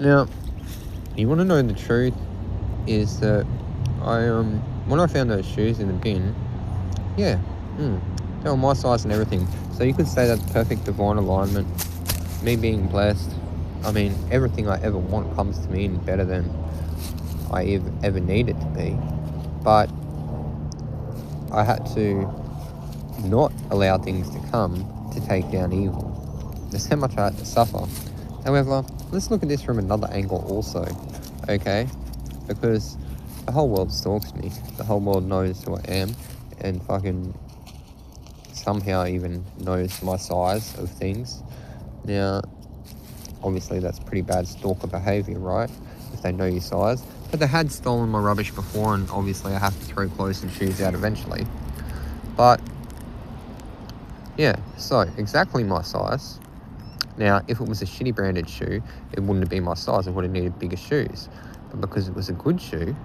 Now, you want to know the truth is that when I found those shoes in the bin, yeah, they were my size and everything. So you could say that's perfect divine alignment. Me being blessed. I mean, everything I ever want comes to me and better than I ever need it to be. But I had to not allow things to come to take down evil. There's so much I had to suffer. However, let's look at this from another angle also, okay? Because the whole world stalks me. The whole world knows who I am and fucking somehow even knows my size of things. Now, obviously that's pretty bad stalker behaviour, right? If they know your size. But they had stolen my rubbish before, and obviously I have to throw clothes and shoes out eventually. But yeah, so exactly my size. Now, if it was a shitty branded shoe, it wouldn't have been my size. I would have needed bigger shoes. But because it was a good shoe,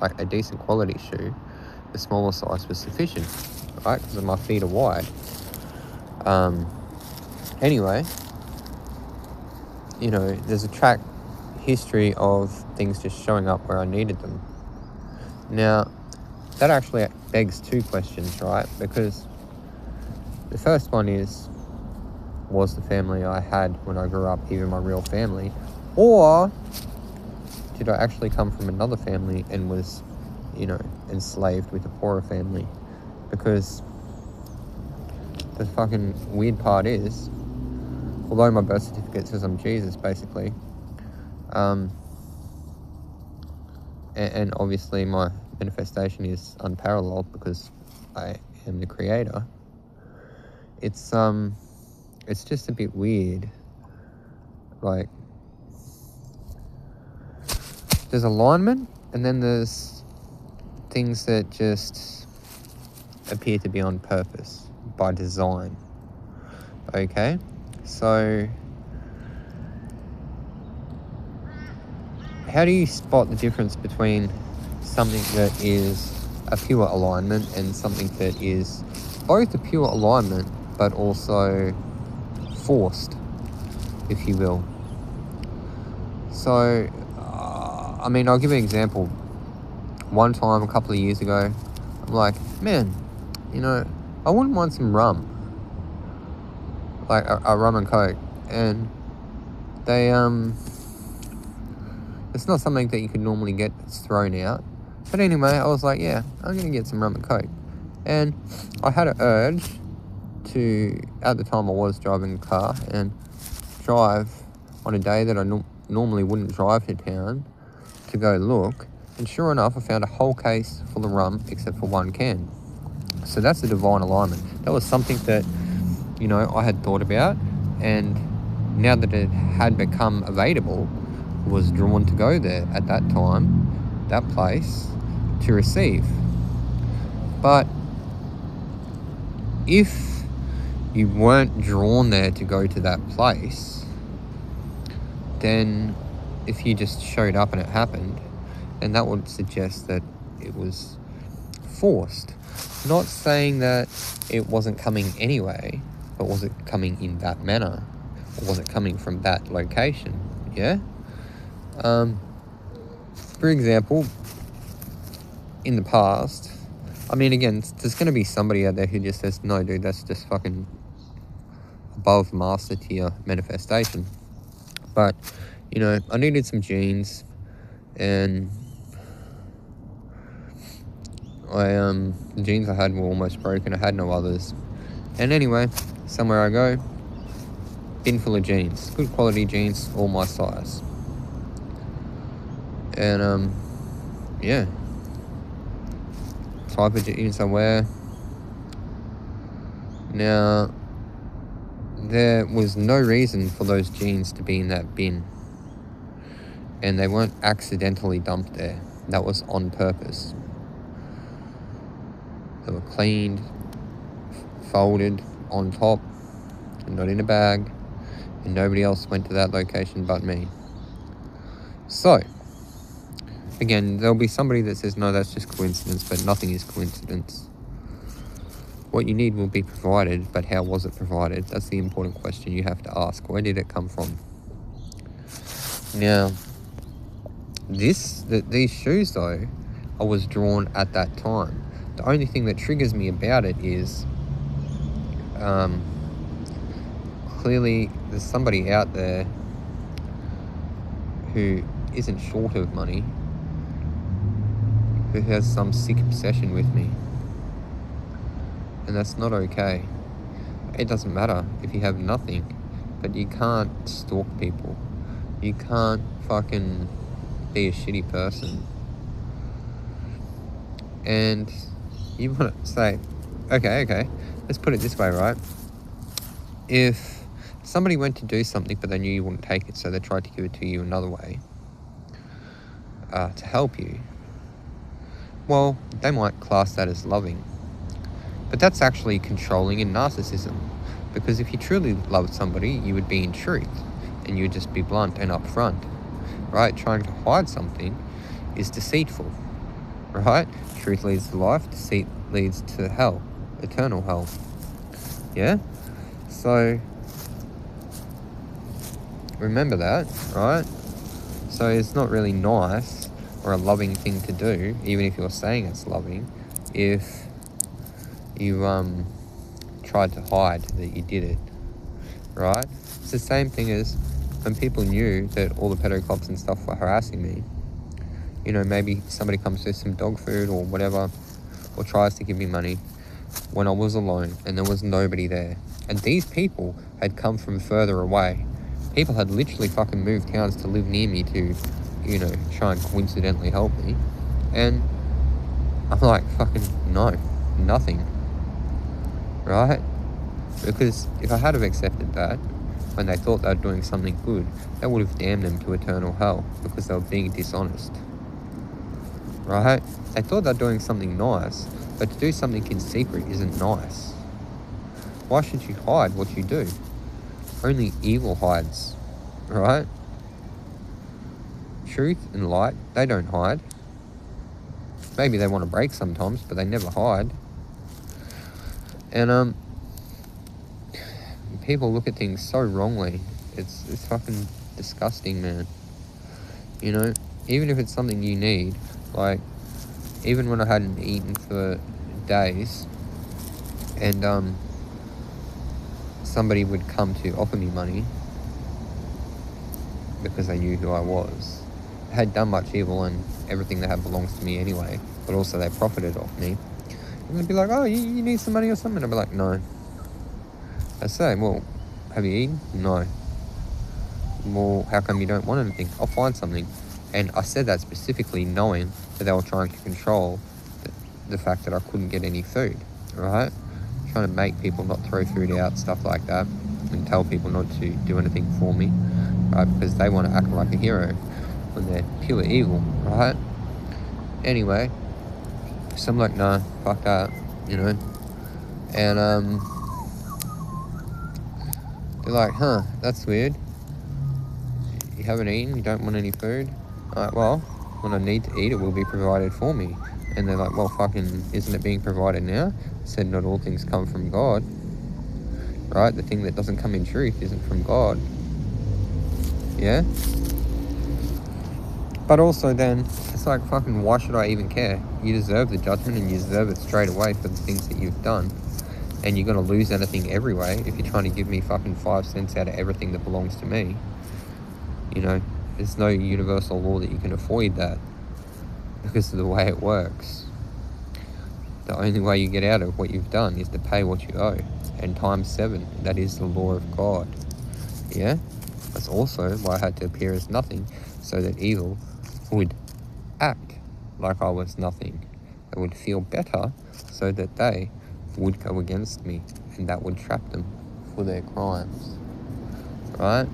like a decent quality shoe, the smaller size was sufficient, right? Because my feet are wide. Anyway, you know, there's a track history of things just showing up where I needed them. Now, that actually begs two questions, right? Because the first one is, was the family I had when I grew up even my real family? Or did I actually come from another family and was, you know, enslaved with a poorer family? Because the fucking weird part is, although my birth certificate says I'm Jesus, basically, and obviously my manifestation is unparalleled because I am the creator, it's just a bit weird. Like, there's alignment, and then there's things that just appear to be on purpose, by design. Okay? So, how do you spot the difference between something that is a pure alignment and something that is both a pure alignment but also forced, if you will? So, I mean, I'll give you an example. One time, a couple of years ago, I'm like, man, you know, I wouldn't mind some rum. Like a rum and coke. And they, it's not something that you could normally get that's thrown out. But anyway, I was like, yeah, I'm going to get some rum and coke. And I had an urge to, at the time I was driving a car, and drive on a day that I normally wouldn't drive to town to go look. And sure enough, I found a whole case full of rum except for one can. So that's a divine alignment. That was something that, you know, I had thought about, and now that it had become available, was drawn to go there at that time, that place, to receive. But if you weren't drawn there to go to that place, then if you just showed up and it happened, then that would suggest that it was forced. Not saying that it wasn't coming anyway, but was it coming in that manner? Or was it coming from that location? Yeah? For example, in the past, I mean, again, there's going to be somebody out there who just says, no, dude, that's just fucking above master tier manifestation. But, you know, I needed some jeans, and the jeans I had were almost broken. I had no others. And anyway, somewhere I go, bin full of jeans, good quality jeans, all my size. And yeah, type of jeans I wear. Now, there was no reason for those jeans to be in that bin, and they weren't accidentally dumped there. That was on purpose. They were cleaned, folded on top, and not in a bag, and nobody else went to that location but me. So, again, there'll be somebody that says, no, that's just coincidence, but nothing is coincidence. What you need will be provided, but how was it provided? That's the important question you have to ask. Where did it come from? Now, these shoes though, I was drawn at that time. The only thing that triggers me about it is, clearly there's somebody out there who isn't short of money, who has some sick obsession with me. And that's not okay. It doesn't matter if you have nothing, but you can't stalk people. You can't fucking be a shitty person. And you want to say, okay, let's put it this way, right? If somebody went to do something but they knew you wouldn't take it, so they tried to give it to you another way to help you, well, they might class that as loving. But that's actually controlling and narcissism. Because if you truly loved somebody, you would be in truth and you would just be blunt and upfront, right? Trying to hide something is deceitful, right? Truth leads to life, deceit leads to hell, eternal hell. Yeah? So, remember that, right? So it's not really nice or a loving thing to do, even if you're saying it's loving, if you tried to hide that you did it, right? It's the same thing as when people knew that all the pedo cops and stuff were harassing me. You know, maybe somebody comes with some dog food or whatever, or tries to give me money when I was alone and there was nobody there. And these people had come from further away. People had literally fucking moved towns to live near me to, you know, try and coincidentally help me. And I'm like, fucking no, nothing. Right? Because if I had have accepted that when they thought they were doing something good, that would have damned them to eternal hell because they were being dishonest. Right? They thought they were doing something nice, but to do something in secret isn't nice. Why should you hide what you do? Only evil hides. Right? Truth and light, they don't hide. Maybe they want to break sometimes, but they never hide. And people look at things so wrongly. It's fucking disgusting, man. You know, even if it's something you need, like even when I hadn't eaten for days, and somebody would come to offer me money because they knew who I was. I had done much evil, and everything they had belongs to me anyway. But also they profited off me. And they'd be like, oh, you need some money or something? I'd be like, no. I say, well, have you eaten? No. Well, how come you don't want anything? I'll find something. And I said that specifically knowing that they were trying to control the fact that I couldn't get any food, right? Trying to make people not throw food out, stuff like that, and tell people not to do anything for me, right? Because they want to act like a hero when they're pure evil, right? Anyway, so I'm like, nah, fuck that, you know? And they're like, huh, that's weird. You haven't eaten, you don't want any food? Alright, well, when I need to eat, it will be provided for me. And they're like, well, fucking, isn't it being provided now? I said, not all things come from God. Right? The thing that doesn't come in truth isn't from God. Yeah? But also then, it's like, fucking, why should I even care? You deserve the judgment and you deserve it straight away for the things that you've done. And you're going to lose anything every way if you're trying to give me fucking 5 cents out of everything that belongs to me. You know, there's no universal law that you can avoid that because of the way it works. The only way you get out of what you've done is to pay what you owe. And times 7, that is the law of God. Yeah? That's also why I had to appear as nothing, so that evil would act like I was nothing. They would feel better so that they would go against me, and that would trap them for their crimes. Right?